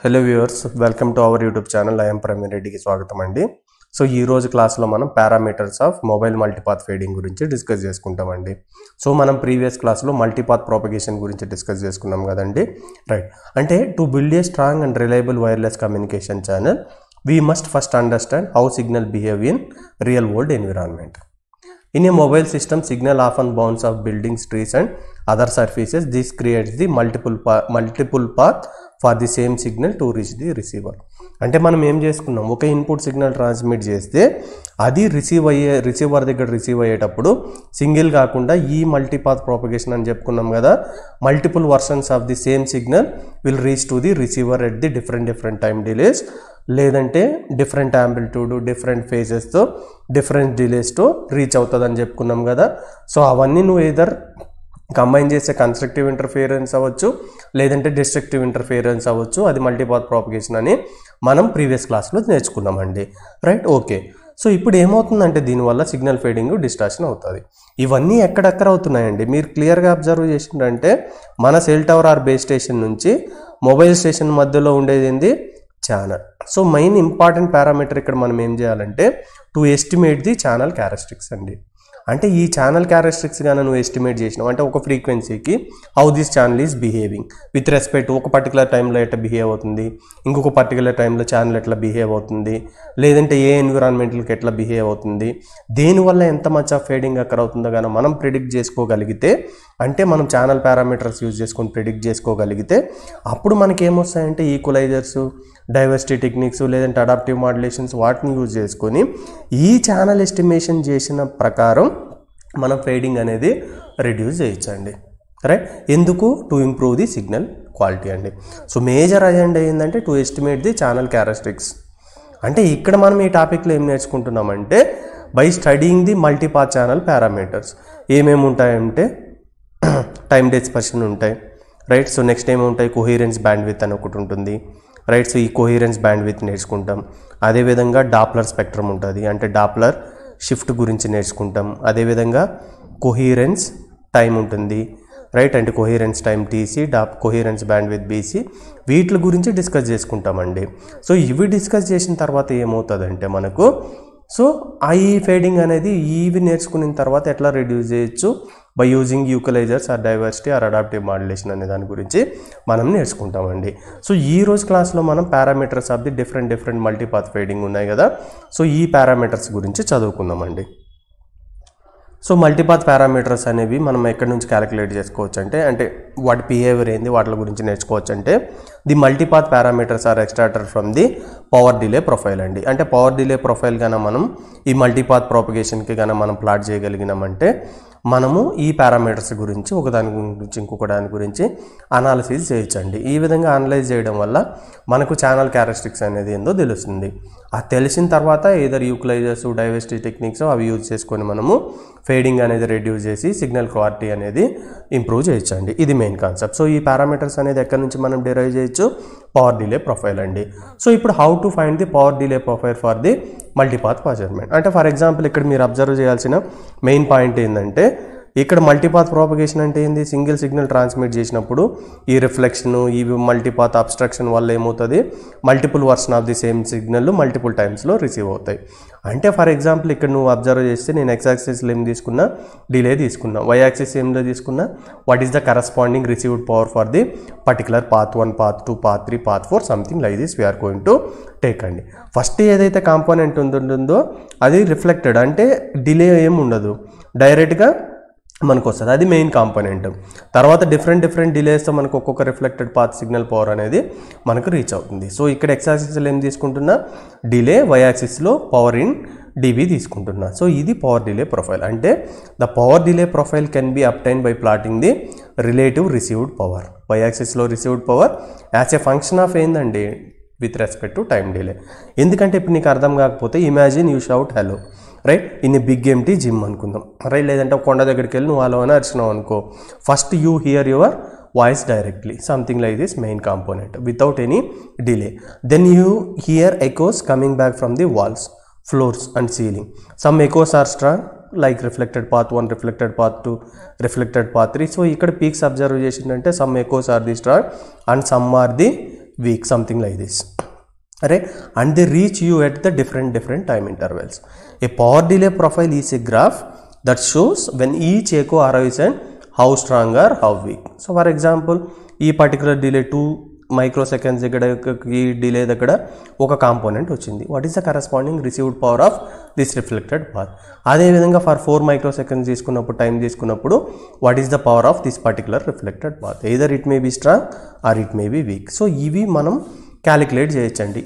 Hello viewers, welcome to our YouTube channel. I'm Praveen రెడ్డికి స్వాగతం అండి. సో ఈ రోజు క్లాస్లో మనం పారామీటర్స్ ఆఫ్ మొబైల్ మల్టీపాత్ ఫేడింగ్ గురించి డిస్కస్ చేసుకుంటామండి. సో మనం ప్రీవియస్ క్లాస్లో మల్టీపాత్ ప్రాపగేషన్ గురించి డిస్కస్ చేసుకున్నాం కదండి, రైట్? అంటే to build a strong and reliable wireless communication channel we must first understand how signal behave in real world environment. In a mobile system, signal often bounce off buildings, trees and other surfaces. This creates the multiple path for the same signal to reach the receiver. అంటే మనం ఏం చేసుకున్నాం, ఒక input signal transmit చేస్తే అది receiver దగ్గర receive అయ్యేటప్పుడు single కాకుండా ఈ మల్టీపాత్ ప్రాపగేషన్ అని చెప్పుకున్నాం కదా, multiple versions of the same signal will reach to the receiver at the different time delays, లేదంటే డిఫరెంట్ యాంప్లిట్యూడ్ డిఫరెంట్ ఫేజెస్తో డిఫరెంట్ డిలేస్తో రీచ్ అవుతుందని చెప్పుకున్నాం కదా. సో అవన్నీ నువ్వు ఏదర్ కంబైన్ చేసే కన్స్ట్రక్టివ్ ఇంటర్ఫియరెన్స్ అవ్వచ్చు, లేదంటే డిస్ట్రక్టివ్ ఇంటర్ఫియరెన్స్ అవ్వచ్చు. అది మల్టీపాత్ ప్రాపగేషన్ అని మనం ప్రీవియస్ క్లాస్లో నేర్చుకున్నామండి, రైట్? ఓకే. సో ఇప్పుడు ఏమవుతుందంటే దీనివల్ల సిగ్నల్ ఫేడింగ్ డిస్టార్షన్ అవుతుంది. ఇవన్నీ ఎక్కడెక్కడ అవుతున్నాయండి మీరు క్లియర్గా అబ్జర్వ్ చేసిందంటే మన cell tower or base station నుంచి మొబైల్ స్టేషన్ మధ్యలో ఉండేది ఏంది, channel. So main important parameter ఇక్కడ మనం ఏం చేయాలంటే to estimate the channel characteristics అండి. అంటే ఈ ఛానల్ క్యారెక్టరిస్టిక్స్ కానీ నువ్వు ఎస్టిమేట్ చేసినావు అంటే ఒక ఫ్రీక్వెన్సీకి how this channel is behaving with respect ఒక పర్టికులర్ టైంలో ఎట్లా బిహేవ్ అవుతుంది, ఇంకొక పర్టికులర్ టైంలో ఛానల్ ఎట్లా బిహేవ్ అవుతుంది, లేదంటే ఏ ఎన్విరాన్మెంట్లకి ఎట్లా బిహేవ్ అవుతుంది, దేనివల్ల ఎంత మచ్ ఆఫ్ ఫేడింగ్ అక్కడ అవుతుందో కానీ మనం ప్రిడిక్ట్ చేసుకోగలిగితే, అంటే మనం ఛానల్ పారామీటర్స్ యూజ్ చేసుకొని ప్రిడిక్ట్ చేసుకోగలిగితే అప్పుడు మనకి ఏమొస్తాయంటే ఈక్వలైజర్స్, డైవర్సిటీ టెక్నిక్స్, లేదంటే అడాప్టివ్ మాడ్యులేషన్స్ వాటిని యూజ్ చేసుకొని ఈ ఛానల్ ఎస్టిమేషన్ చేసిన ప్రకారం మనం ఫేడింగ్ అనేది రెడ్యూస్ చేయొచ్చండి, రైట్? ఎందుకు? To improve the signal quality అండి. సో మేజర్ అజెండా ఏంటంటే to estimate the channel characteristics. అంటే ఇక్కడ మనం ఈ టాపిక్లో ఏం నేర్చుకుంటున్నామంటే by studying the multipath channel parameters ఏమేమి ఉంటాయంటే టైమ్ డిస్పర్షన్ ఉంటాయి, రైట్? సో నెక్స్ట్ ఏముంటాయి, కోహిరెన్స్ బ్యాండ్విడ్త్ అని ఒకటి ఉంటుంది, రైట్? సో ఈ కోహిరెన్స్ బ్యాండ్విడ్త్ నేర్చుకుంటాం. అదేవిధంగా డాప్లర్ స్పెక్ట్రమ్ ఉంటుంది, అంటే డాప్లర్ షిఫ్ట్ గురించి నేర్చుకుంటాం. అదేవిధంగా కోహిరెన్స్ టైం ఉంటుంది, రైట్? అంటే కోహిరెన్స్ టైం టీసీ, కోహిరెన్స్ బ్యాండ్విడ్త్ బీసీ, వీటి గురించి డిస్కస్ చేసుకుంటామండి. సో ఇవి డిస్కస్ చేసిన తర్వాత ఏమవుతుందంటే మనకు సో ఈ ఫేడింగ్ అనేది ఇవి నేర్చుకున్న తర్వాత ఎట్లా రెడ్యూస్ చేయొచ్చు by using equalisers or diversity or adaptive modulation అనే దాని గురించి మనం నేర్చుకుంటామండి. సో ఈ రోజు క్లాస్లో మనం parameters of the different multipath fading ఉన్నాయి కదా, సో ఈ పారామీటర్స్ గురించి చదువుకుందామండి. సో మల్టీపాత్ పారామీటర్స్ అనేవి మనం ఎక్కడి నుంచి క్యాలిక్యులేట్ చేసుకోవచ్చు అంటే వాటి బిహేవియర్ ఏంది వాటి గురించి నేర్చుకోవచ్చు. అంటే the multipath parameters are extracted from the power delay profile అండి. అంటే పవర్ డిలే ప్రొఫైల్ కన్నా మనం ఈ మల్టీపాత్ ప్రాపగేషన్కి కన్నా మనం ప్లాట్ చేయగలిగినామంటే మనము ఈ పారామీటర్స్ గురించి ఒకదాని గురించి ఇంకొక దాని గురించి అనాలిసిస్ చేయొచ్చండి. ఈ విధంగా అనలైజ్ చేయడం వల్ల మనకు ఛానల్ క్యారెక్టరిస్టిక్స్ అనేది ఏందో తెలుస్తుంది. అది తెలిసిన తర్వాత ఏదర్ ఈక్వలైజర్స్, డైవర్సిటీ టెక్నిక్స్ అవి యూజ్ చేసుకొని మనము ఫేడింగ్ అనేది రెడ్యూస్ చేసి సిగ్నల్ క్వాలిటీ అనేది ఇంప్రూవ్ చేయొచ్చండి. ఇది మెయిన్ కాన్సెప్ట్. సో ఈ పారామీటర్స్ అనేది ఎక్కడి నుంచి మనం డిరైవ్ చేయొచ్చు, పవర్ డిలే ప్రొఫైల్ అండి. సో ఇప్పుడు how to find the power delay profile for the multipath measurement. అంటే ఫర్ ఎగ్జాంపుల్ ఇక్కడ మీరు అబ్జర్వ్ చేయాల్సిన మెయిన్ పాయింట్ ఏంటంటే ఇక్కడ మల్టీపాత్ ప్రాపగేషన్ అంటే ఏంది, సింగిల్ సిగ్నల్ ట్రాన్స్మిట్ చేసినప్పుడు ఈ రిఫ్లెక్షన్ ఈ మల్టీపాత్ అబ్స్ట్రక్షన్ వల్ల ఏమవుతుంది, multiple version of the same signal multiple టైమ్స్లో రిసీవ్ అవుతాయి. అంటే ఫర్ ఎగ్జాంపుల్ ఇక్కడ నువ్వు అబ్జర్వ్ చేస్తే నేను ఎక్స్ యాక్సిస్లో ఏం తీసుకున్నా, డిలే తీసుకున్నా, వై యాక్సిస్ ఏంలో తీసుకున్నా, what is the corresponding received power for the particular path 1, path 2, path 3, path 4 something like this we're going to take అండి. ఫస్ట్ ఏదైతే కాంపోనెంట్ ఉంటుందో అది రిఫ్లెక్టెడ్, అంటే డిలే ఏమి ఉండదు, డైరెక్ట్గా మనకు వస్తుంది, అది మెయిన్ కాంపోనెంట్. తర్వాత డిఫరెంట్ డిలేస్తో మనకు ఒక్కొక్క రిఫ్లెక్టెడ్ పాత్ సిగ్నల్ పవర్ అనేది మనకు రీచ్ అవుతుంది. సో ఇక్కడ ఎక్స్ యాక్సిస్లో ఏం తీసుకుంటున్నా, డిలే, వై యాక్సిస్లో పవర్ ఇన్ డిబి తీసుకుంటున్నా. సో ఇది పవర్ డిలే ప్రొఫైల్. అంటే the power delay profile can be obtain by plotting the relative received power. Y యాక్సిస్లో received power as a function of ఏందండి with respect to time delay. ఎందుకంటే ఇప్పుడు నీకు అర్థం కాకపోతే imagine you shout hello, right, in a big empty gym అనుకుందాం, right? లేదంటే కొండ దగ్గరికి వెళ్ళి నువ్వు అలా అని అరిచినావు అనుకో, first you hear your voice directly, something like this main component without any delay. Then you hear echoes coming back from the walls, floors and ceiling. Some echoes are strong like reflected path 1, reflected path 2, reflected path 3. So ఇక్కడ peaks observe చేసిందంటే some echoes are the strong and some are the week, something like this. Right? And they reach you at the different time intervals. A power delay profile is a graph that shows when each echo arrives and how strong or how weak. So for example, ఈ particular delay 2 microseconds దగ్గర ఈ delay దగ్గర ఒక component వచ్చింది. What is the corresponding received power of this reflected path. అదేవిధంగా for 4 microseconds తీసుకున్నప్పుడు time తీసుకున్నప్పుడు what is the power of this particular reflected path. Either it may be strong or it may be weak. So ఇవి మనం calculate చేయొచ్చండి.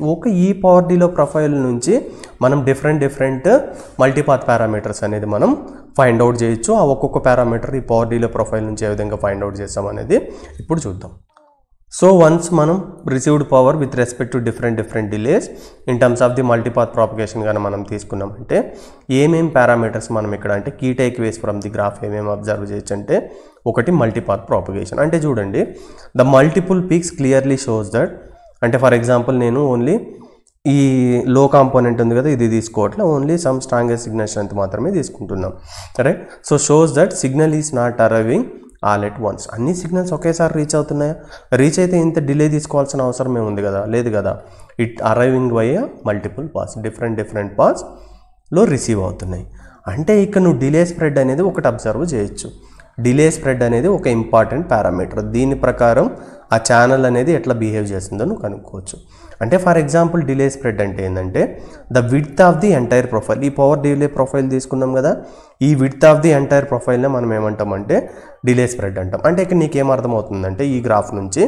ఈ power డీలో profile నుంచి మనం డిఫరెంట్ మల్టీపాత్ పారామీటర్స్ అనేది మనం ఫైండ్ అవుట్ చేయొచ్చు. ఆ ఒక్కొక్క పారామీటర్ ఈ పవర్ డీలో ప్రొఫైల్ నుంచి ఏ విధంగా ఫైండ్ అవుట్ చేస్తాం అనేది ఇప్పుడు చూద్దాం. సో వన్స్ మనం received power with respect to different delays in terms of the multipath propagation కానీ మనం తీసుకున్నామంటే ఏమేం పారామీటర్స్ మనం ఇక్కడ అంటే key takeaways from the graph ఏమేమి అబ్జర్వ్ చేయొచ్చు అంటే ఒకటి మల్టీపాత్ ప్రాపగేషన్. అంటే చూడండి the multiple peaks clearly shows that అంటే ఫర్ ఎగ్జాంపుల్ నేను ఓన్లీ ఈ లో కాంపోనెంట్ ఉంది కదా ఇది తీసుకోవట్లే, only some strongest signal strength మాత్రమే తీసుకుంటున్నాం. Right. So shows that signal is not arriving all at once. అన్ని సిగ్నల్స్ ఒకేసారి రీచ్ అవుతున్నాయా? రీచ్ అయితే ఇంత డిలే తీసుకోవాల్సిన అవసరం ఏముంది కదా, లేదు కదా. It arriving via multiple paths different పాస్లో రిసీవ్ అవుతున్నాయి. అంటే ఇక్కడ నువ్వు డిలే స్ప్రెడ్ అనేది ఒకటి అబ్జర్వ్ చేయొచ్చు. డిలే స్ప్రెడ్ అనేది ఒక ఇంపార్టెంట్ పారామీటర్. దీని ప్రకారం ఆ ఛానల్ అనేది ఎట్లా బిహేవ్ చేస్తుందో నువ్వు కనుక్కోవచ్చు. అంటే ఫర్ ఎగ్జాంపుల్ డిలే స్ప్రెడ్ అంటే ఏంటంటే the width of the entire profile. ఈ పవర్ డిలే ప్రొఫైల్ తీసుకున్నాం కదా, ఈ విడ్త్ ఆఫ్ ది ఎంటైర్ ప్రొఫైల్నే మనం ఏమంటామంటే డిలే స్ప్రెడ్ అంటాం. అంటే ఇక్కడ నీకేం అర్థమవుతుందంటే ఈ గ్రాఫ్ నుంచి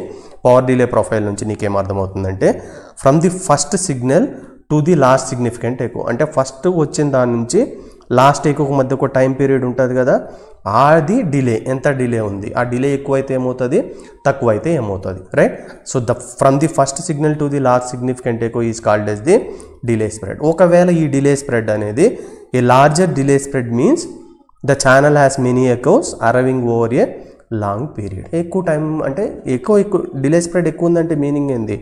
పవర్ డిలే ప్రొఫైల్ నుంచి నీకేం అర్థమవుతుందంటే from the first signal to the last significant echo. అంటే ఫస్ట్ వచ్చిన దాని నుంచి లాస్ట్ ఎకోకు మధ్య ఒక టైం పీరియడ్ ఉంటుంది కదా, అది డిలే ఎంత డిలే ఉంది, ఆ డిలే ఎక్కువైతే ఏమవుతుంది, తక్కువైతే ఏమవుతుంది. Right. So from the first signal to the last significant echo is called as the delay spread. ఒకవేళ ఈ డిలే స్ప్రెడ్ అనేది a larger delay spread means the channel has many echoes arriving over a long period. ఎక్కువ time అంటే ఎక్కువ delay spread ఎక్కువ ఉందంటే meaning ఏంది,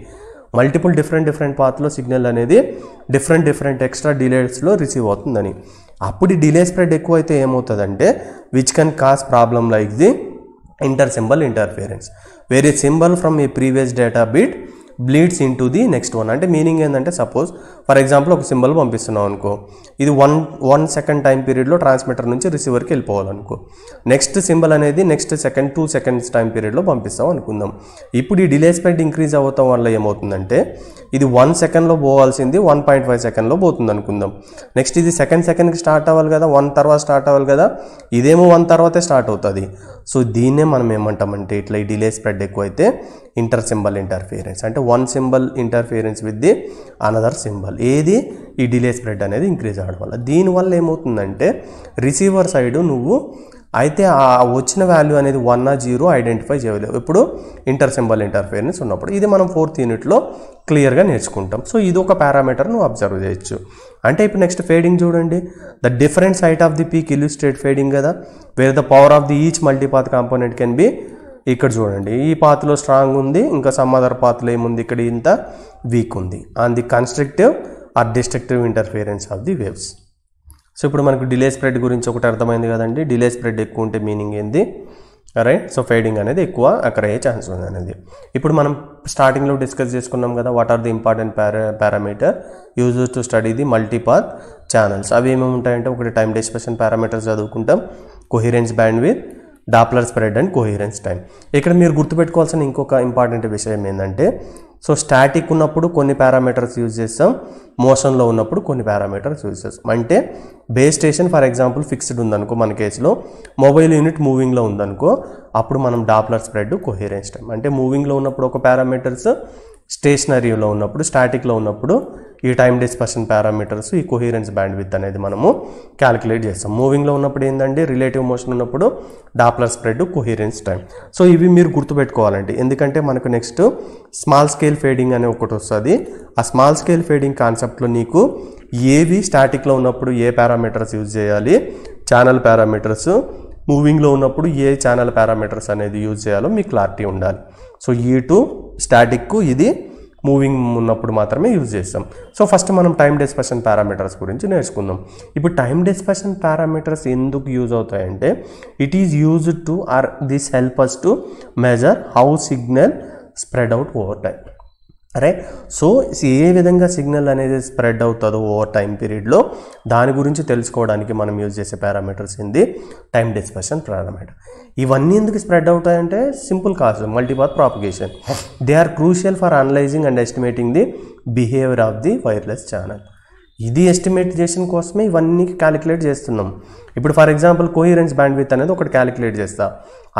multiple different పాత్లో సిగ్నల్ అనేది డిఫరెంట్ ఎక్స్ట్రా డిలేస్లో రిసీవ్ అవుతుందని. అప్పుడు ఈ డిలే స్ప్రెడ్ ఎక్కువ అయితే ఏమవుతుందంటే which can cause problem like the inter symbol interference where a symbol from a previous data bit bleeds into the next one. అంటే మీనింగ్ ఏంటంటే సపోజ్ ఫర్ ఎగ్జాంపుల్ ఒక సింబల్ పంపిస్తున్నాం అనుకో, ఇది వన్ సెకండ్ టైం పీరియడ్లో transmitter నుంచి రిసీవర్కి వెళ్ళిపోవాలనుకో, నెక్స్ట్ సింబల్ అనేది నెక్స్ట్ 2 seconds టైం పీరియడ్లో పంపిస్తాం అనుకుందాం. ఇప్పుడు ఈ డిలే స్ప్రెడ్ ఇంక్రీజ్ అవ్వటం వల్ల ఏమవుతుందంటే ఇది 1 సెకండ్లో పోవాల్సింది 1.5 సెకండ్లో పోతుంది అనుకుందాం. నెక్స్ట్ ఇది సెకండ్కి స్టార్ట్ అవ్వాలి కదా, 1 తర్వాత స్టార్ట్ అవ్వాలి కదా, ఇదేమో 1 తర్వాతే స్టార్ట్ అవుతుంది. సో దీన్నే మనం ఏమంటామంటే ఇట్లా ఈ డిలే స్ప్రెడ్ ఎక్కువైతే ఇంటర్ సింబల్ ఇంటర్ఫియరెన్స్. అంటే one symbol interference with the another symbol. ఏది ఈ డిలే స్ప్రెడ్ అనేది ఇంక్రీజ్ అవ్వడం వల్ల. దీనివల్ల ఏమవుతుందంటే రిసీవర్ సైడ్ నువ్వు అయితే ఆ వచ్చిన వాల్యూ అనేది 1 or 0 ఐడెంటిఫై చేయలేవు ఇప్పుడు ఇంటర్ సింబల్ ఇంటర్ఫియరెన్స్ ఉన్నప్పుడు. ఇది మనం 4th యూనిట్లో క్లియర్గా నేర్చుకుంటాం. సో ఇది ఒక పారామీటర్ నువ్వు అబ్జర్వ్ చేయొచ్చు. అంటే ఇప్పుడు నెక్స్ట్ ఫేడింగ్ చూడండి. The different sight of the peak illustrate fading కదా, where the power of the each multipath component can be. ఇక్కడ చూడండి ఈ పాత్లో స్ట్రాంగ్ ఉంది, ఇంకా సమ్ అదర్ పాత్లో ఏముంది, ఇక్కడ ఇంత వీక్ ఉంది on the constructive or destructive interference of the waves. So ఇప్పుడు మనకు డిలే స్ప్రెడ్ గురించి ఒకటి అర్థమైంది కదండి. డిలే స్ప్రెడ్ ఎక్కువ ఉంటే మీనింగ్ ఏంది, రైట్. సో ఫేడింగ్ అనేది ఎక్కువ అక్కడ అయ్యే ఛాన్స్ ఉంది అనేది. ఇప్పుడు మనం స్టార్టింగ్లో డిస్కస్ చేసుకున్నాం కదా, what are the important parameter use to study the multipath channels. అవి ఏమేమి ఉంటాయంటే ఒకటి టైం డిస్పర్షన్ పారామీటర్స్ చదువుకుంటాం, coherence bandwidth, Doppler spread and coherence time. ఇక్కడ మీరు గుర్తుపెట్టుకోవాల్సిన ఇంకొక ఇంపార్టెంట్ విషయం ఏంటంటే సో స్టాటిక్ ఉన్నప్పుడు కొన్ని పారామీటర్స్ యూజ్ చేస్తాం, మోషన్లో ఉన్నప్పుడు కొన్ని పారామీటర్స్ యూజ్ చేస్తాం. అంటే base station for example fixed ఉందనుకో, మన కేసులో మొబైల్ యూనిట్ మూవింగ్లో ఉందనుకో, అప్పుడు మనం డాప్లర్ స్ప్రెడ్ కోహిరెన్స్ టైం. అంటే మూవింగ్లో ఉన్నప్పుడు ఒక పారామీటర్స్, స్టేషనరీలో ఉన్నప్పుడు స్టాటిక్లో ఉన్నప్పుడు ఈ టైం డిస్పర్షన్ పారామీటర్స్, ఈ కోహిరెన్స్ బ్యాండ్విడ్త్ అనేది మనము క్యాలిక్యులేట్ చేస్తాం. మూవింగ్లో ఉన్నప్పుడు ఏంటంటే రిలేటివ్ మోషన్ ఉన్నప్పుడు డాప్లర్ స్ప్రెడ్ కోహిరెన్స్ టైం. సో ఇవి మీరు గుర్తుపెట్టుకోవాలండి, ఎందుకంటే మనకు నెక్స్ట్ స్మాల్ స్కేల్ ఫేడింగ్ అనే ఒకటి వస్తుంది. ఆ స్మాల్ స్కేల్ ఫేడింగ్ కాన్సెప్ట్లో నీకు ఏవి స్టాటిక్లో ఉన్నప్పుడు ఏ పారామీటర్స్ యూజ్ చేయాలి, ఛానల్ పారామీటర్స్, మూవింగ్లో ఉన్నప్పుడు ఏ ఛానల్ పారామీటర్స్ అనేది యూజ్ చేయాలో మీకు క్లారిటీ ఉండాలి. సో ఈ టూ స్టాటిక్, ఇది మూవింగ్ ఉన్నప్పుడు మాత్రమే యూజ్ చేస్తాం. సో ఫస్ట్ మనం టైం డిస్పర్షన్ పారామీటర్స్ గురించి నేర్చుకుందాం. ఇప్పుడు టైం డిస్పర్షన్ పారామీటర్స్ ఎందుకు యూజ్ అవుతాయంటే it is used to or this help us to measure how signal spread out over time. Right. So ఏ విధంగా సిగ్నల్ అనేది స్ప్రెడ్ అవుతుందో ఓవర్ టైం పీరియడ్లో దాని గురించి తెలుసుకోవడానికి మనం యూజ్ చేసే పారామీటర్స్ ఏంది, టైం డిస్పర్షన్ పారామీటర్. ఇవన్నీ ఎందుకు స్ప్రెడ్ అవుతాయంటే సింపుల్ కాదు, multipath propagation. They are crucial for analyzing and estimating the behaviour of the wireless channel. ఇది ఎస్టిమేటేషన్ కోసమే ఇవన్నీ క్యాలిక్యులేట్ చేస్తున్నాం. ఇప్పుడు ఫర్ ఎగ్జాంపుల్ కోహిరెన్స్ బ్యాండ్విడ్త్ అనేది ఒకటి క్యాలిక్యులేట్ చేస్తా.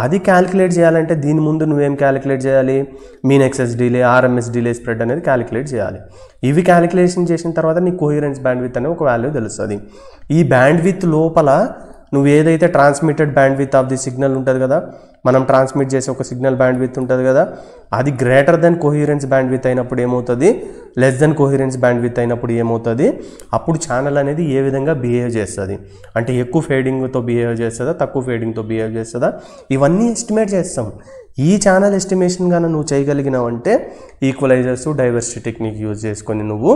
అది క్యాలిక్యులేట్ చేయాలంటే దీని ముందు నువ్వేం క్యాలిక్యులేట్ చేయాలి, mean excess delay, RMS delay spread అనేది క్యాలిక్యులేట్ చేయాలి. ఇవి క్యాలిక్యులేషన్ చేసిన తర్వాత నీకు కోహిరెన్స్ బ్యాండ్విడ్త్ అనే ఒక వాల్యూ తెలుస్తుంది. ఈ బ్యాండ్విడ్త్ లోపల నువ్వు ఏదైతే transmitted bandwidth of the signal ఉంటుంది కదా, మనం ట్రాన్స్మిట్ చేసే ఒక సిగ్నల్ బ్యాండ్విడ్త్ ఉంటుంది కదా, అది గ్రేటర్ దెన్ కోహిరెన్స్ బ్యాండ్విడ్త్ అయినప్పుడు ఏమవుతుంది, లెస్ దెన్ కోహిరెన్స్ బ్యాండ్విడ్త్ అయినప్పుడు ఏమవుతుంది, అప్పుడు ఛానల్ అనేది ఏ విధంగా బిహేవ్ చేస్తుంది, అంటే ఎక్కువ ఫేడింగ్తో బిహేవ్ చేస్తుందా, తక్కువ ఫేడింగ్తో బిహేవ్ చేస్తుందా, ఇవన్నీ ఎస్టిమేట్ చేస్తాం. ఈ ఛానల్ ఎస్టిమేషన్ కానీ నువ్వు చేయగలిగినావంటే ఈక్వలైజర్స్, డైవర్సిటీ టెక్నిక్ యూజ్ చేసుకొని నువ్వు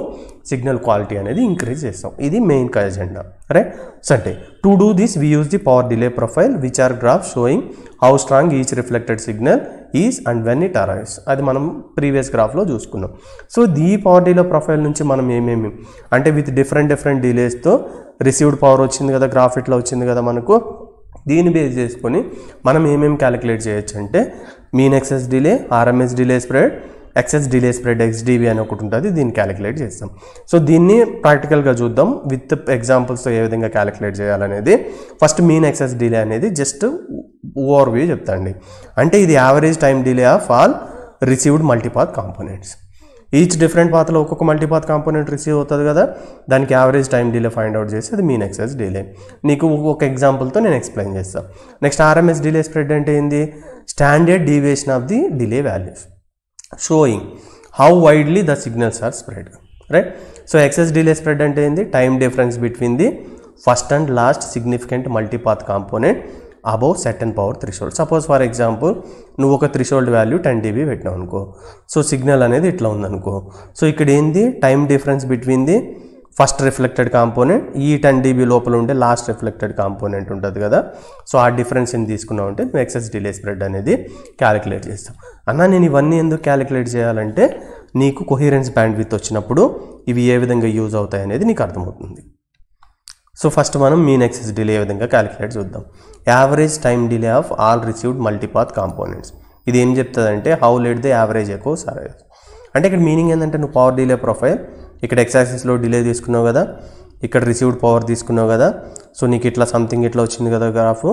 సిగ్నల్ క్వాలిటీ అనేది ఇంక్రీజ్ చేస్తాం. ఇది మెయిన్ ఎజెండా. రైట్. సో అంటే to do this we use the power delay profile which or graph showing how strong each reflected signal is and when it arrives. అది మనం previous గ్రాఫ్లో చూసుకున్నాం. So ఈ power delay profile నుంచి మనం ఏమేమి అంటే విత్ డిఫరెంట్ డిలేస్తో రిసీవ్డ్ పవర్ వచ్చింది కదా, గ్రాఫ్ ఇట్లా వచ్చింది కదా మనకు, దీన్ని బేస్ చేసుకొని మనం ఏమేమి క్యాలిక్యులేట్ చేయొచ్చు అంటే mean excess delay, RMS delay spread, excess delay spread X dB అని ఒకటి ఉంటుంది, దీన్ని క్యాలిక్యులేట్ చేస్తాం. సో దీన్ని ప్రాక్టికల్గా చూద్దాం విత్ ఎగ్జాంపుల్స్తో ఏ విధంగా క్యాలిక్యులేట్ చేయాలనేది. ఫస్ట్ మీన్ ఎక్సెస్ డిలే అనేది జస్ట్ ఓవర్ వ్యూ చెప్తాండి. అంటే ఇది average time delay of all received multipath components. Each different పాత్లో ఒక్కొక్క మల్టీపాత్ కాంపోనెంట్ రిసీవ్ అవుతుంది కదా, దానికి average time delay find out చేసి అది మీన్ ఎక్సెస్ డిలే. నీకు ఒక ఎగ్జాంపుల్తో నేను ఎక్స్ప్లెయిన్ చేస్తాను. నెక్స్ట్ ఆర్ఎంఎస్ డిలే స్ప్రెడ్ అంటే ఏంది, standard deviation of the delay values showing how widely the signals are spread. Right. So excess delay spread అంటే ఏంది, time difference between the first and last significant multipath component above certain power threshold. Suppose for example నువ్వు ఒక threshold value 10 dB పెట్టినావు అనుకో, so signal అనేది ఇట్లా ఉందనుకో. So ఇక్కడ ఏంది, time difference between the first reflected component, ఈ 10 dB లోపల ఉండే లాస్ట్ రిఫ్లెక్టెడ్ కాంపోనెంట్ ఉంటుంది కదా, సో ఆ డిఫరెన్స్ ఏం తీసుకున్నావు అంటే నువ్వు ఎక్సెస్ డిలే స్ప్రెడ్ అనేది క్యాలిక్యులేట్ చేస్తావు. అన్న నేను ఇవన్నీ ఎందుకు క్యాలిక్యులేట్ చేయాలంటే నీకు కొహిరెన్స్ బ్యాండ్విడ్త్ వచ్చినప్పుడు ఇవి ఏ విధంగా యూజ్ అవుతాయి అనేది నీకు అర్థమవుతుంది. సో ఫస్ట్ మనం మీన్ ఎక్సెస్ డిలే ఏ విధంగా క్యాలిక్యులేట్ చూద్దాం. Average time delay of all received multipath components. ఇది ఏం చెప్తుందంటే how let the average echoes arrives. అంటే ఇక్కడ మీనింగ్ ఏంటంటే నువ్వు పవర్ డిలే ప్రొఫైల్ ఇక్కడ ఎక్స్ యాక్సిస్లో డిలే తీసుకున్నావు కదా, ఇక్కడ రిసీవ్డ్ పవర్ తీసుకున్నావు కదా, సో నీకు ఇట్లా సంథింగ్ ఇట్లా వచ్చింది కదా గ్రాఫ్.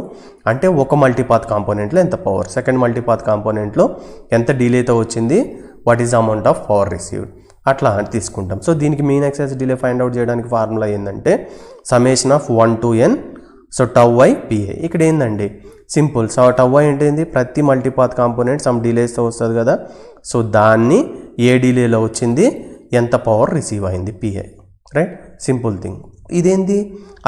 అంటే ఒక మల్టీపాత్ కాంపోనెంట్లో ఎంత పవర్, సెకండ్ మల్టీపాత్ కాంపోనెంట్లో ఎంత డిలేతో వచ్చింది, what is the amount of power received, అట్లా తీసుకుంటాం. సో దీనికి mean excess delay find out చేయడానికి ఫార్ములా ఏంటంటే summation of 1 to n, so tau I PA. ఇక్కడ ఏందండి సింపుల్. సో టౌ ఐ అంటే ఏంది, ప్రతి మల్టీపాత్ కాంపోనెంట్ సమ్ డిలేస్తో వస్తుంది కదా, సో దాన్ని ఏ డిలేలో వచ్చింది, ఎంత పవర్ రిసీవ్ అయింది, పిఏ. రైట్. Simple thing. ఇదేంది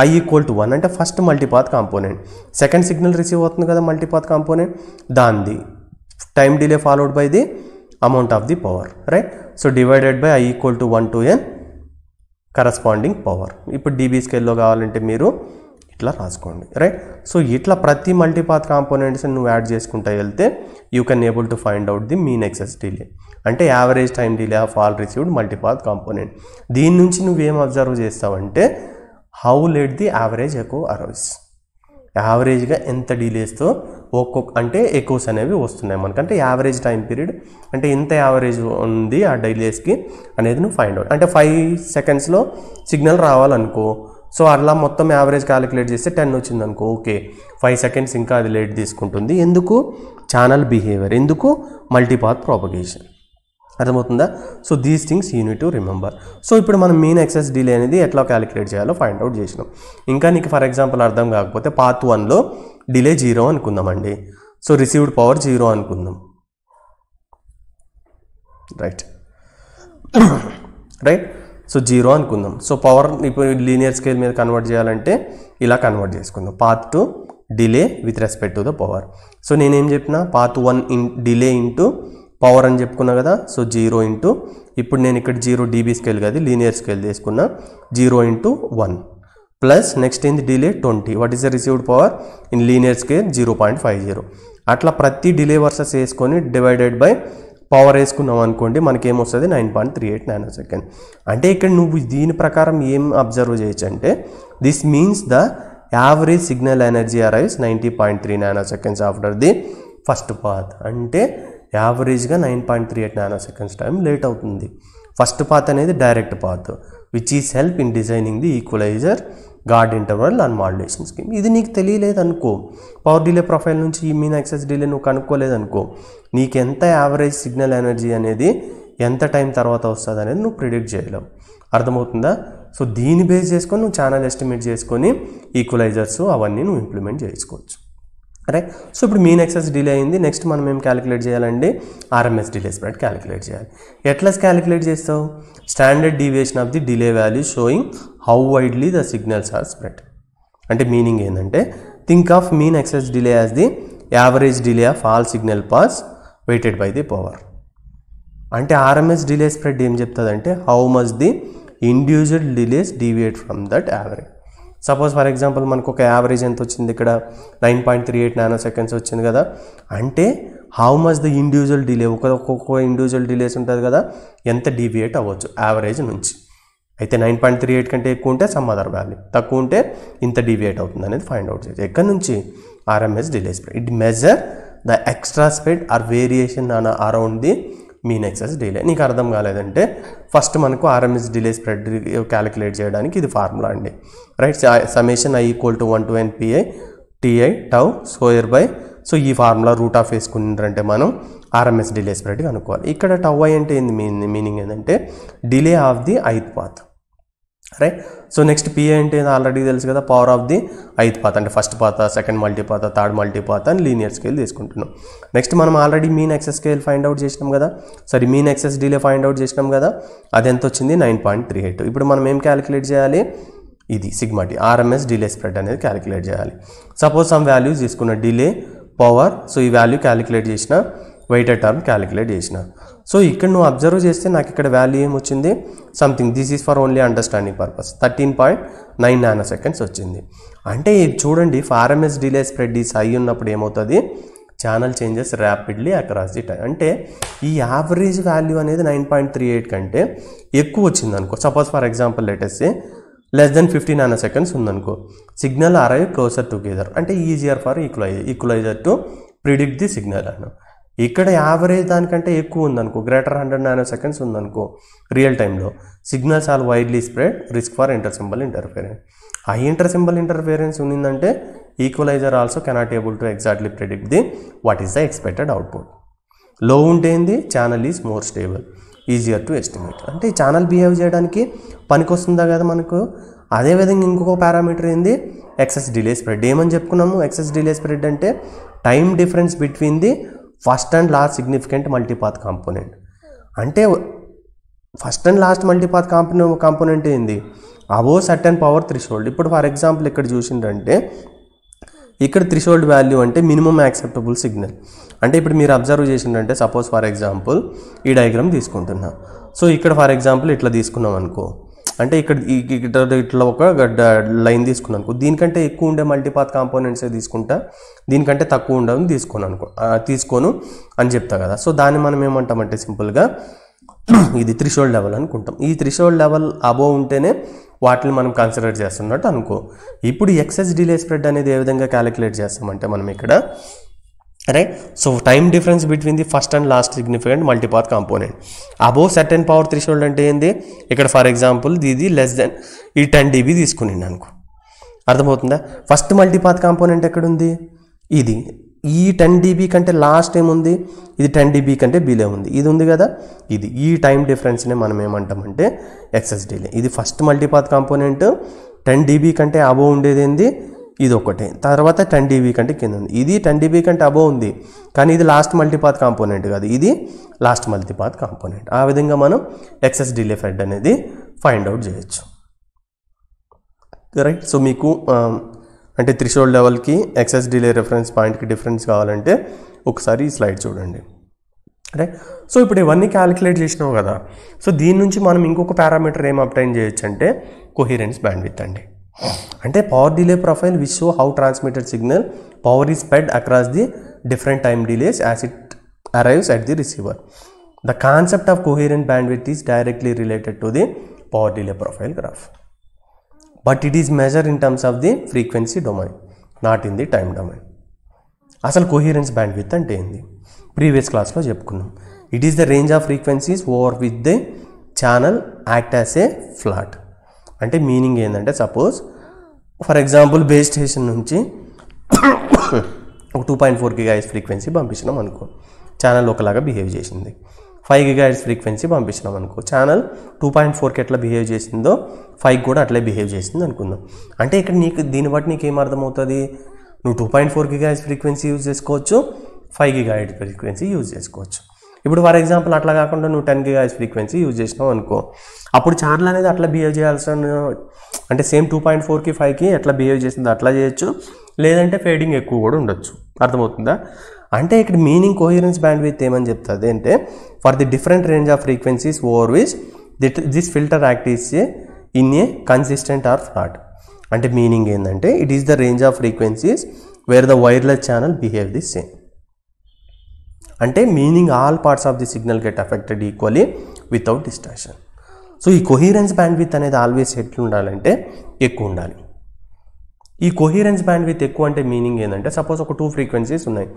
I = 1 అంటే first multipath component, second signal receive అవుతుంది కదా మల్టీపాత్ కాంపోనెంట్, దానిది time delay followed by the amount of the power. Right. So divided by I = 1 to n corresponding power. ఇప్పుడు dB స్కేల్లో కావాలంటే మీరు ఇట్లా రాసుకోండి. రైట్. సో ఇట్లా ప్రతి మల్టీపాత్ కాంపోనెంట్స్ నువ్వు యాడ్ చేసుకుంటా వెళ్తే you can able to find out the mean excess delay, అంటే average time delay of all received multipath component. దీని నుంచి నువ్వేం అబ్జర్వ్ చేస్తావంటే how let the average echo arrives. యావరేజ్గా ఎంత డిలేస్తో ఒక్కొక్క అంటే ఎకోస్ అనేవి వస్తున్నాయి మనకంటే యావరేజ్ టైం పీరియడ్ అంటే ఎంత యావరేజ్ ఉంది ఆ డిలేస్కి అనేది నువ్వు ఫైండ్ అవుట్. అంటే 5 secondsలో సిగ్నల్ రావాలనుకో, సో అట్లా మొత్తం యావరేజ్ క్యాలిక్యులేట్ చేస్తే 10 వచ్చిందనుకో, ఓకే 5 seconds ఇంకా అది లేట్ తీసుకుంటుంది. ఎందుకు, ఛానల్ బిహేవియర్, ఎందుకు మల్టీపాత్ ప్రాపగేషన్. అర్థమవుతుందా. So these things you need to remember. So ఇప్పుడు మనం మీన్ ఎక్సెస్ డిలే అనేది ఎట్లా క్యాలిక్యులేట్ చేయాలో ఫైండ్ అవుట్ చేసినాం. ఇంకా నీకు ఫర్ ఎగ్జాంపుల్ అర్థం కాకపోతే పార్ట్ 1లో డిలే 0 అనుకుందామండి, సో రిసీవ్డ్ పవర్ 0 అనుకుందాం. రైట్. రైట్. సో 0 అనుకుందాం. సో పవర్ ఇప్పుడు లీనియర్ స్కేల్ మీద కన్వర్ట్ చేయాలంటే ఇలా కన్వర్ట్ చేసుకుందాం. Part 2 delay with respect to the power. So నేనేం చెప్పిన పార్ట్ 1 డిలే ఇంటూ పవర్ అని చెప్పుకున్నా కదా, సో 0 ఇంటూ ఇప్పుడు నేను ఇక్కడ 0 dB స్కేల్ కాదు లీనియర్ స్కేల్ తీసుకున్నా, 0 into 1 ప్లస్ నెక్స్ట్ ఏంది delay 20, what is the received power in linear scale 0.50. అట్లా ప్రతి డిలే వర్సెస్ వేసుకొని డివైడెడ్ బై పవర్ వేసుకున్నాం అనుకోండి, మనకి ఏమొస్తుంది 9.38 నానోసెకండ్. అంటే ఇక్కడ నువ్వు దీని ప్రకారం ఏం అబ్జర్వ్ చేయొచ్చు అంటే, this means the average signal energy arrives 90.3 nanoseconds after the first path. అంటే యావరేజ్గా 9.38 నానోసెకండ్స్ టైం లేట్ అవుతుంది. ఫస్ట్ పాత్ అనేది direct path which is help in designing the equalizer, guard interval and modulation scheme. ఇది నీకు తెలియలేదు అనుకో, power delay profile నుంచి ఈ మీన్ ఎక్సెస్ డిలే నువ్వు కనుక్కోలేదు అనుకో, నీకు ఎంత యావరేజ్ సిగ్నల్ ఎనర్జీ అనేది ఎంత టైం తర్వాత వస్తుంది అనేది నువ్వు ప్రిడిక్ట్ చేయలేవు. అర్థమవుతుందా? సో దీన్ని బేస్ చేసుకొని నువ్వు ఛానల్ ఎస్టిమేట్ చేసుకొని ఈక్వలైజర్స్ అవన్నీ నువ్వు ఇంప్లిమెంట్ చేసుకోవచ్చు. రైట్. సో ఇప్పుడు మీన్ ఎక్సెస్ డిలే అయింది. నెక్స్ట్ మనం ఏం క్యాలిక్యులేట్ చేయాలండి? ఆర్ఎంఎస్ డిలే స్ప్రెడ్ క్యాలిక్యులేట్ చేయాలి. ఎట్లా క్యాలిక్యులేట్ చేస్తావు? Standard deviation of the delay value showing how widely the signals are spread. అంటే మీనింగ్ ఏంటంటే, think of mean excess delay as the average delay of all signal paths weighted by the power. అంటే RMS delay spread ఏం చెప్తుందంటే, how much the individual delays deviate from that average. Suppose for example మనకు ఒక average ఎంత వచ్చింది, ఇక్కడ 9.38 నానోసెకండ్స్ వచ్చింది కదా. అంటే how much the individual delay, ఒక్కొక్క ఇండివిజువల్ డిలేస్ ఉంటుంది కదా, ఎంత డీవియేట్ అవ్వచ్చు యావరేజ్ నుంచి. అయితే 9.38 కంటే ఎక్కువ ఉంటే సమ్ అదర్ వాల్యూ, తక్కువ ఉంటే ఇంత డీవియేట్ అవుతుంది అనేది ఫైండ్ అవుట్ చేయొచ్చు. ఎక్కడి నుంచి? RMS delay spread. It measure the extra spread or variation around the mean excess delay. నీకు అర్థం కాలేదంటే ఫస్ట్ మనకు ఆర్ఎంఎస్ డిలే స్ప్రెడ్ క్యాలిక్యులేట్ చేయడానికి ఇది ఫార్ములా అండి. Right. Summation I = 1 to NPI TI tau square by. So ఈ formula root of వేసుకున్నారంటే మనం ఆర్ఎంఎస్ డిలే స్ప్రెడ్ కనుక్కోవాలి. ఇక్కడ టౌ ఐ అంటే ఏంది మీనింగ్ ఏంటంటే delay of the ith path. Right. So next pi అంటే ఆల్రెడీ తెలుసు కదా, power of the ith path. అంటే ఫస్ట్ పాత, సెకండ్ మల్టీపాత, థర్డ్ మల్టీపాత అని లీనియర్ స్కేల్ తీసుకుంటున్నాం. నెక్స్ట్ మనం already mean excess scale find out చేసినాం కదా, sorry mean excess delay find out చేసినాం కదా, అది ఎంత వచ్చింది? 9.38. ఇప్పుడు మనం ఏం క్యాలిక్యులేట్ చేయాలి? ఇది sigma T, RMS delay spread అనేది క్యాలిక్యులేట్ చేయాలి. సపోజ్ సమ్ వాల్యూస్ తీసుకున్న డిలే, పవర్, సో ఈ వాల్యూ క్యాలిక్యులేట్ చేసిన, వెయిటెడ్ టర్మ్ క్యాలిక్యులేట్ చేసిన. సో ఇక్కడ నువ్వు అబ్జర్వ్ చేస్తే నాకు ఇక్కడ వాల్యూ ఏమొచ్చింది? Something, this is for only understanding purpose, 13.9 nanoseconds వచ్చింది. అంటే ఇది చూడండి, RMS delay spread is high ఉన్నప్పుడు ఏమవుతుంది? Channel changes rapidly across the time. అంటే ఈ యావరేజ్ వాల్యూ అనేది 9.38 కంటే ఎక్కువ వచ్చింది అనుకో. Suppose for example let's say less than 50 nanoseconds ఉందనుకో, సిగ్నల్ అరైవ్ క్లోజర్ టుగెదర్. అంటే easier for equaliser to predict the signal అన్న. ఇక్కడ యావరేజ్ దానికంటే ఎక్కువ ఉందనుకో, గ్రేటర్ 100 నానోసెకండ్స్ ఉందనుకో, రియల్ టైంలో signals are widely spread, risk for inter symbol interference. ఆ ఇంటర్ సింబల్ ఇంటర్ఫిరెన్స్ ఉన్నిందంటే equalizer also cannot able to exactly predict the what is the expected output. Low ఉంటేంది channel is more stable, easier to estimate. అంటే ఈ channel behave చేయడానికి పనికొస్తుందా కదా మనకు. అదేవిధంగా ఇంకొక పారామీటర్ ఏంది? Excess delay spread. ఏమని చెప్పుకున్నాము? ఎక్సెస్ డిలే స్ప్రెడ్ అంటే time difference between the first and last significant multipath component. అంటే first and last multipath component ఏంది? Above certain power threshold. ఇప్పుడు ఫర్ ఎగ్జాంపుల్ ఇక్కడ చూసిండ్రంటే ఇక్కడ థ్రెషోల్డ్ వాల్యూ అంటే మినిమం యాక్సెప్టబుల్ సిగ్నల్. అంటే ఇప్పుడు మీరు అబ్జర్వ్ చేసిండ్రంటే సపోజ్ ఫర్ ఎగ్జాంపుల్ ఈ డయాగ్రామ్ తీసుకుంటున్నా. సో ఇక్కడ ఫర్ ఎగ్జాంపుల్ ఇట్లా తీసుకున్నాం అనుకో, అంటే ఇక్కడ ఇట్లా ఒక లైన్ తీసుకున్నాను అనుకో, దీనికంటే ఎక్కువ ఉండే మల్టీపాత్ కాంపోనెంట్సే తీసుకుంటా, దీనికంటే తక్కువ ఉండదు తీసుకోను అని చెప్తా కదా. సో దాన్ని మనం ఏమంటామంటే సింపుల్గా ఇది థ్రెషోల్డ్ లెవెల్ అనుకుంటాం. ఈ థ్రెషోల్డ్ లెవెల్ అబోవ్ ఉంటేనే వాటిని మనం కన్సిడర్ చేస్తున్నట్టు అనుకో. ఇప్పుడు ఎక్సెస్ డిలే స్ప్రెడ్ అనేది ఏ విధంగా క్యాలిక్యులేట్ చేస్తామంటే మనం ఇక్కడ right. So time difference between the first and last significant multipath component above certain power threshold అంటే ఏంది? ఇక్కడ ఫర్ ఎగ్జాంపుల్ ఇది లెస్ దెన్ ఈ 10 dB తీసుకుని అనుకో. అర్థమవుతుందా? ఫస్ట్ మల్టీపాత్ కాంపోనెంట్ ఎక్కడుంది? ఇది. ఈ 10 dB కంటే లాస్ట్ ఏముంది? ఇది 10 dB కంటే బిలో ఉంది. ఇది ఉంది కదా, ఇది. ఈ టైం డిఫరెన్స్ని మనం ఏమంటామంటే ఎక్సెస్ డిలే. ఇది ఫస్ట్ మల్టీపాత్ కాంపోనెంట్ 10 dB కంటే అబోవ్ ఉండేది ఏంది? ఇది ఒకటే. తర్వాత 10 dB కంటే కింద ఉంది. ఇది 10 dB కంటే అబోవ్ ఉంది, కానీ ఇది లాస్ట్ మల్టీపాత్ కాంపోనెంట్ కాదు, ఇది లాస్ట్ మల్టీపాత్ కాంపోనెంట్. ఆ విధంగా మనం ఎక్సెస్ డిలే స్ప్రెడ్ అనేది ఫైండ్ అవుట్ చేయొచ్చు. రైట్. సో మీకు అంటే థ్రెషోల్డ్ లెవెల్కి ఎక్సెస్ డిలే రెఫరెన్స్ పాయింట్కి డిఫరెన్స్ కావాలంటే ఒకసారి ఈ స్లైడ్ చూడండి. రైట్. సో ఇప్పుడు ఇవన్నీ క్యాలిక్యులేట్ చేసినావు కదా. సో దీని నుంచి మనం ఇంకొక పారామీటర్ ఏం అప్టైన్ చేయొచ్చు అంటే కోహిరెన్స్ బ్యాండ్విడ్త్ అండి. అంటే power delay profile which show how transmitted signal power is spread across the different time delays as it arrives at the receiver. The concept of coherent bandwidth is directly related to the power delay profile graph, but it is measured in terms of the frequency domain, not in the time domain. అసలు కోహిరెన్స్ bandwidth అంటే ఏంది? Previous క్లాస్లో చెప్పుకున్నాం. It is the range of frequencies over with the channel act as a flat. అంటే meaning ఏంటంటే, suppose for example base station నుంచి ఒక 2.4 GHz frequency పంపించినాం అనుకో, ఛానల్ ఒకలాగా బిహేవ్ చేసింది. 5 GHz ఫ్రీక్వెన్సీ పంపించినాం అనుకో, ఛానల్ 2.4కి ఎట్లా బిహేవ్ చేసిందో 5 కూడా అట్లే బిహేవ్ చేసింది అనుకుందాం. అంటే ఇక్కడ నీకు దీన్ని బట్టి నీకు ఏం అర్థమవుతుంది? నువ్వు 2.4 GHz ఫ్రీక్వెన్సీ యూజ్ చేసుకోవచ్చు, 5 GHz ఫ్రీక్వెన్సీ యూజ్ చేసుకోవచ్చు. ఇప్పుడు ఫర్ ఎగ్జాంపుల్ అట్లా కాకుండా నువ్వు 10 GHz ఫ్రీక్వెన్సీ యూజ్ చేసినావు అనుకో, అప్పుడు ఛానల్ అనేది అట్లా బిహేవ్ చేయాల్సిన, అంటే సేమ్ 2.4కి 5కి ఎట్లా బిహేవ్ చేసిందో అట్లా చేయొచ్చు, లేదంటే ఫేడింగ్ ఎక్కువ కూడా ఉండొచ్చు. అర్థమవుతుందా? అంటే ఇక్కడ మీనింగ్ కోహిరెన్స్ బ్యాండ్విడ్త్ ఏమని చెప్తుంది అంటే, for the different range of frequencies over which this filter act is in a consistent or flat. అంటే మీనింగ్ ఏంటంటే, it is the range of frequencies where the wireless channel behave the same. అంటే meaning all parts of the signal get affected equally without distortion. So ఈ coherence bandwidth అనేది always ఎట్లా ఉండాలంటే ఎక్కువ ఉండాలి. ఈ కోహిరెన్స్ బ్యాండ్విడ్త్ ఎక్కువ అంటే మీనింగ్ ఏంటంటే, సపోజ్ ఒక 2 ఫ్రీక్వెన్సీస్ ఉన్నాయి,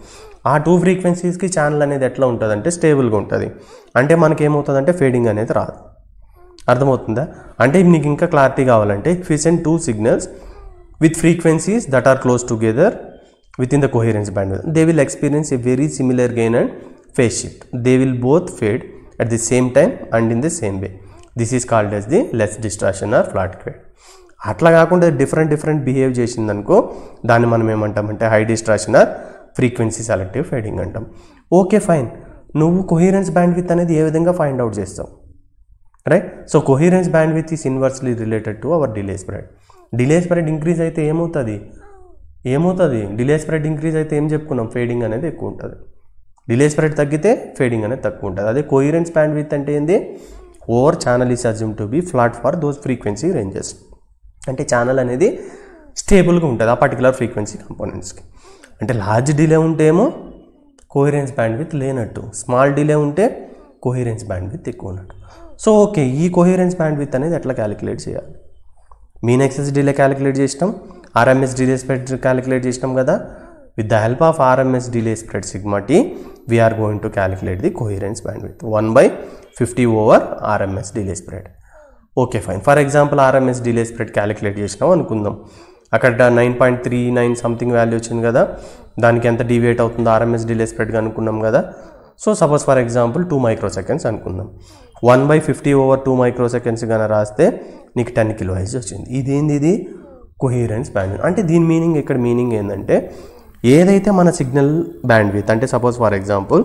ఆ 2 ఫ్రీక్వెన్సీస్కి ఛానల్ అనేది ఎట్లా ఉంటుందంటే స్టేబుల్గా ఉంటుంది. అంటే మనకి ఏమవుతుందంటే ఫేడింగ్ అనేది రాదు. అర్థమవుతుందా? అంటే నీకు ఇంకా క్లారిటీ కావాలంటే, if you send 2 signals with frequencies that are close together within the coherence bandwidth, they will experience a very similar gain and phase shift. They will both fade at the same time and in the same way. This is called as the less distortion or flat fade. అట్లా కాకుండా different behave చేసిందనుకో, దాన్ని మనం ఏమంటామంటే high distortion or frequency selective fading అంటాం. Okay fine, నువ్వు coherence bandwidth అనేది ఏ విధంగా ఫైండ్ అవుట్ చేస్తావు? Right. So coherence bandwidth is inversely related to our delay spread. Delay spread increase అయితే ఏమవుతుంది? డిలే స్ప్రెడ్ ఇంక్రీజ్ అయితే ఏం చెప్పుకున్నాం? ఫేడింగ్ అనేది ఎక్కువ ఉంటుంది. డిలే స్ప్రెడ్ తగ్గితే ఫేడింగ్ అనేది తక్కువ ఉంటుంది. అదే కోహిరెన్స్ బ్యాండ్విడ్త్ అంటే ఏంది? Over channel is assume to be flat for those frequency ranges. అంటే ఛానల్ అనేది స్టేబుల్గా ఉంటుంది ఆ పర్టికులర్ ఫ్రీక్వెన్సీ కంపోనెంట్స్కి. అంటే లార్జ్ డిలే ఉంటే ఏమో కోహిరెన్స్ బ్యాండ్విడ్త్ లేనట్టు, స్మాల్ డిలే ఉంటే కోహిరెన్స్ బ్యాండ్విడ్త్ ఎక్కువ ఉన్నట్టు. సో ఓకే, ఈ కోహిరెన్స్ బ్యాండ్విడ్త్ అనేది ఎట్లా క్యాలిక్యులేట్ చేయాలి? మీన్ ఎక్సెస్ డిలే క్యాలిక్యులేట్ చేసినాం, ఆర్ఎంఎస్ డిలే స్ప్రెడ్ క్యాలిక్యులేట్ చేసినాం కదా. With the help of RMS delay spread sigma T, we're going to calculate the coherence bandwidth 1/50 over RMS delay spread. Okay fine, for example RMS delay spread calculate చేసినాం అనుకుందాం. అక్కడ 9.39 something value వచ్చింది కదా, దానికి ఎంత deviate అవుతుందో RMS delay స్ప్రెడ్గా అనుకున్నాం కదా. So suppose for example 2 microseconds అనుకుందాం. 1/50 ఓవర్ 2 microseconds కానీ రాస్తే నీకు 10 kHz వచ్చింది. ఇది కోహిరెన్స్ బ్యాండ్విడ్త్. అంటే దీని మీనింగ్, ఇక్కడ మీనింగ్ ఏంటంటే, ఏదైతే మన సిగ్నల్ బ్యాండ్విడ్త్ అంటే సపోజ్ ఫర్ ఎగ్జాంపుల్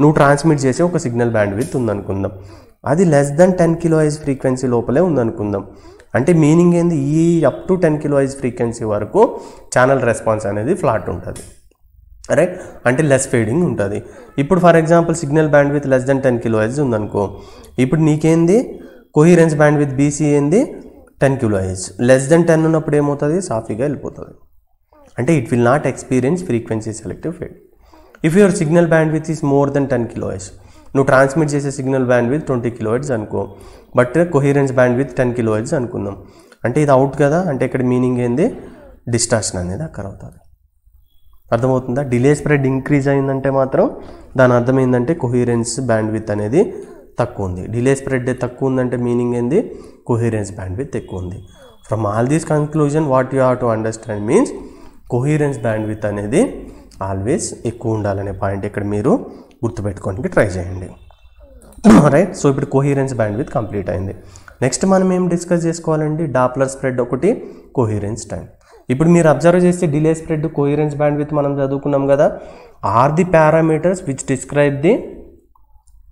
నువ్వు ట్రాన్స్మిట్ చేసే ఒక సిగ్నల్ బ్యాండ్విడ్త్ ఉందనుకుందాం, అది లెస్ దెన్ 10 kHz ఫ్రీక్వెన్సీ లోపలే ఉందనుకుందాం. అంటే మీనింగ్ ఏంది? ఈ అప్ టు 10 kHz ఫ్రీక్వెన్సీ వరకు ఛానల్ రెస్పాన్స్ అనేది ఫ్లాట్ ఉంటుంది. రైట్. అంటే లెస్ ఫేడింగ్ ఉంటుంది. ఇప్పుడు for example signal bandwidth less than 10 kHz ఉందనుకో, ఇప్పుడు నీకేంది కోహిరెన్స్ బ్యాండ్విడ్త్ బీసీ ఏంది? 10 kHz. లెస్ దెన్ 10 ఉన్నప్పుడు ఏమవుతుంది? సాఫీగా వెళ్ళిపోతుంది. అంటే it will not experience frequency selective fade. If your signal bandwidth is more than 10 kHz, నువ్వు ట్రాన్స్మిట్ చేసే సిగ్నల్ బ్యాండ్విడ్త్ 20 kHz అనుకో, బట్ కోహిరెన్స్ బ్యాండ్విడ్త్ 10 kHz అనుకుందాం. అంటే ఇది అవుట్ కదా. అంటే ఇక్కడ మీనింగ్ ఏంది? డిస్టార్షన్ అనేది అక్కడ అవుతుంది. అర్థమవుతుందా? డిలే స్ప్రెడ్ ఇంక్రీజ్ అయిందంటే మాత్రం దాని అర్థం ఏంటంటే కోహిరెన్స్ బ్యాండ్విడ్త్ అనేది తక్కువ ఉంది. డిలే స్ప్రెడ్ తక్కువ ఉందంటే మీనింగ్ ఏంది? కోహిరెన్స్ బ్యాండ్విడ్త్ ఎక్కువ ఉంది. From all these conclusion what you have to understand means coherence bandwidth అనేది ఆల్వేస్ ఎక్కువ ఉండాలనే పాయింట్ ఇక్కడ మీరు గుర్తుపెట్టుకోవడానికి ట్రై చేయండి. రైట్. సో ఇప్పుడు కోహిరెన్స్ బ్యాండ్విడ్త్ కంప్లీట్ అయింది. నెక్స్ట్ మనం ఏం డిస్కస్ చేసుకోవాలండి? డాప్లర్ స్ప్రెడ్ ఒకటి, కోహిరెన్స్ టైం. ఇప్పుడు మీరు అబ్జర్వ్ చేస్తే డిలే స్ప్రెడ్, కోహిరెన్స్ బ్యాండ్విడ్త్ మనం చదువుకున్నాం కదా. Are the parameters which describe the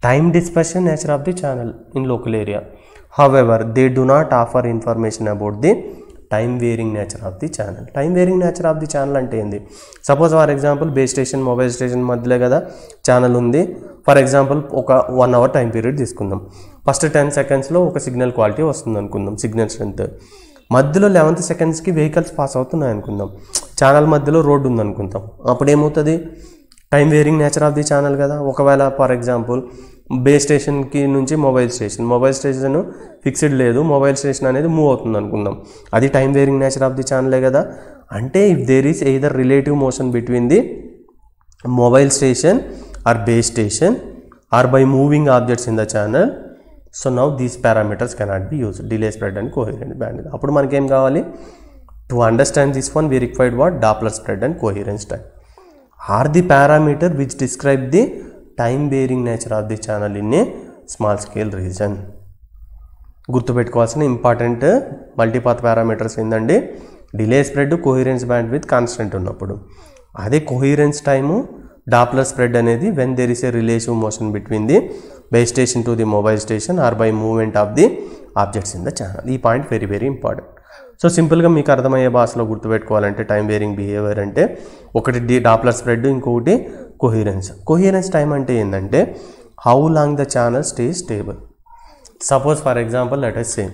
time dispersion nature of the channel in local area. However they do not offer information about the time varying nature of the channel. Time varying nature of the channel అంటే ఏంది? Suppose for example base station mobile station మధ్యలో కదా channel ఉంది. For example ఒక 1 hour time period తీసుకుందాం. First 10 secondsలో ఒక signal quality వస్తుంది అనుకుందాం, సిగ్నల్ స్ట్రెంత్. మధ్యలో 11th secondsకి వెహికల్స్ పాస్ అవుతున్నాయి అనుకుందాం. ఛానల్ మధ్యలో రోడ్డు ఉందనుకుందాం. అప్పుడు ఏమవుతుంది? Time varying nature of the channel కదా. ఒకవేళ ఫర్ ఎగ్జాంపుల్ బేస్ స్టేషన్కి నుంచి మొబైల్ స్టేషన్ ఫిక్స్డ్ లేదు, మొబైల్ స్టేషన్ అనేది మూవ్ అవుతుంది అనుకుందాం. అది time varying nature of the ఛానలే కదా. అంటే if there is either relative motion between the mobile station or base station or by moving objects in the channel, so now these parameters cannot be use, delay spread and coherence band. అప్పుడు మనకేం కావాలి? To understand this one we required what? Doppler spread and coherence time are the parameter which describe the time varying nature of the channel in a small scale region. గుర్తుపెట్టుకోవాల్సిన important multipath parameters ఏంటండి? Delay spread, coherence bandwidth constant ఉన్నప్పుడు. అదే coherence time, Doppler spread అనేది when there is a relative motion between the base station to the mobile station or by movement of the objects in the channel. ఈ point very very important. So సింపుల్గా మీకు అర్థమయ్యే భాషలో గుర్తుపెట్టుకోవాలంటే time wearing behaviour అంటే ఒకటి Doppler spread, ఇంకొకటి coherence time అంటే ఏంటంటే how long the channel stay stable. Suppose for example let us సే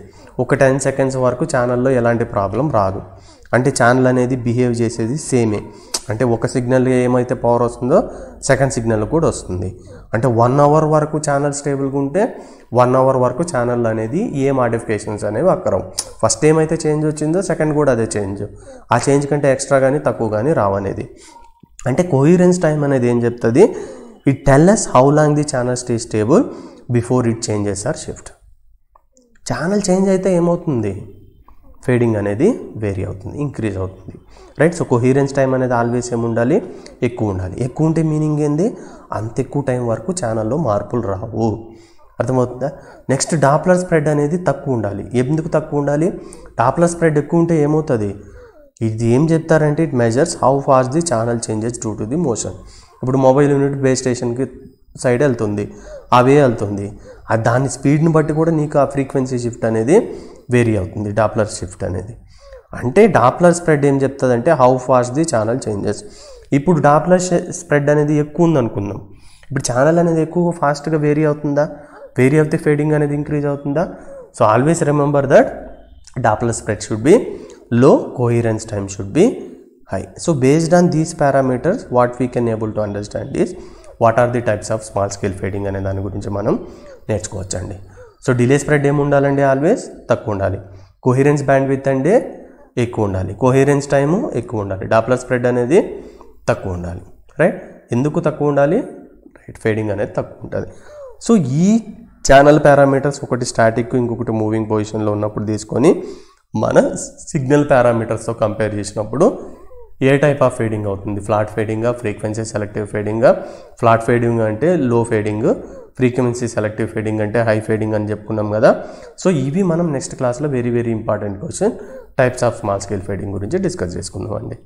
ఒక 10 seconds వరకు ఛానల్లో ఎలాంటి ప్రాబ్లం రాదు. అంటే ఛానల్ అనేది బిహేవ్ చేసేది సేమే. అంటే ఒక సిగ్నల్ ఏమైతే పవర్ వస్తుందో సెకండ్ సిగ్నల్ కూడా వస్తుంది. అంటే 1 hour వరకు ఛానల్ స్టేబుల్గా ఉంటే 1 hour వరకు ఛానల్ అనేది ఏ మాడిఫికేషన్స్ అనేవి అక్కరవు. ఫస్ట్ ఏమైతే చేంజ్ వచ్చిందో సెకండ్ కూడా అదే చేంజ్. ఆ చేంజ్ కంటే ఎక్స్ట్రా కానీ తక్కువ కానీ రావనేది. అంటే కోహెరెన్స్ టైం అనేది ఏం చెప్తుంది? It tell us how long the channel stay stable before it changes are shift. Channel change అయితే ఏమవుతుంది? ఫేడింగ్ అనేది వేరీ అవుతుంది, ఇంక్రీజ్ అవుతుంది, రైట్. సో కోహెరెన్స్ టైం అనేది ఆల్వేస్ ఏముండాలి? ఎక్కువ ఉండాలి. ఎక్కువ ఉంటే మీనింగ్ ఏంది? అంత ఎక్కువ టైం వరకు ఛానల్లో మార్పులు రావు. అర్థమవుతుందా? నెక్స్ట్ డాప్లర్ స్ప్రెడ్ అనేది తక్కువ ఉండాలి. ఎందుకు తక్కువ ఉండాలి? డాప్లర్ స్ప్రెడ్ ఎక్కువ ఉంటే ఏమవుతుంది? ఇది ఏం చెప్తారంటే it measures how fast the channel changes due to the motion. ఇప్పుడు మొబైల్ యూనిట్ బేస్ స్టేషన్కి సైడ్ వెళ్తుంది, అవే వెళ్తుంది. దాని స్పీడ్ని బట్టి కూడా నీకు ఆ ఫ్రీక్వెన్సీ షిఫ్ట్ అనేది వేరీ అవుతుంది, డాప్లర్ షిఫ్ట్ అనేది. అంటే డాప్లర్ స్ప్రెడ్ ఏం చెప్తుందంటే how fast the channel changes. ఇప్పుడు డాప్లర్ స్ప్రెడ్ అనేది ఎక్కువ ఉంది అనుకుందాం. ఇప్పుడు ఛానల్ అనేది ఎక్కువ ఫాస్ట్గా వేరీ అవుతుందా? వేరీ అవుతే ఫేడింగ్ అనేది ఇంక్రీజ్ అవుతుందా? So always remember that Doppler spread should be low, coherence time should be high. So based on these parameters what we can able to understand is what are the types of small scale fading అనే దాని గురించి మనం నేర్చుకోవచ్చండి. So delay spread ఏమి ఉండాలండి? Always తక్కువ ఉండాలి. Coherence band with అంటే ఎక్కువ ఉండాలి. కోహెరెన్స్ టైము ఎక్కువ ఉండాలి. డాప్లర్ స్ప్రెడ్ అనేది తక్కువ ఉండాలి, రైట్. ఎందుకు తక్కువ ఉండాలి? రైట్, ఫేడింగ్ అనేది తక్కువ ఉంటుంది. సో ఈ ఛానల్ పారామీటర్స్ ఒకటి స్టాటిక్, ఇంకొకటి మూవింగ్ పొజిషన్లో ఉన్నప్పుడు తీసుకొని మన సిగ్నల్ పారామీటర్స్తో కంపేర్ చేసినప్పుడు ఏ టైప్ ఆఫ్ ఫేడింగ్ అవుతుంది? ఫ్లాట్ ఫేడింగా, ఫ్రీక్వెన్సీ సెలెక్టివ్ ఫేడింగా? ఫ్లాట్ ఫేడింగ్ అంటే low fading, frequency selective fading అంటే హై ఫేడింగ్ అని చెప్పుకున్నాం కదా. సో ఇవి మనం నెక్స్ట్ క్లాస్లో very very important question types of small scale fading గురించి డిస్కస్ చేసుకుందాం అండి.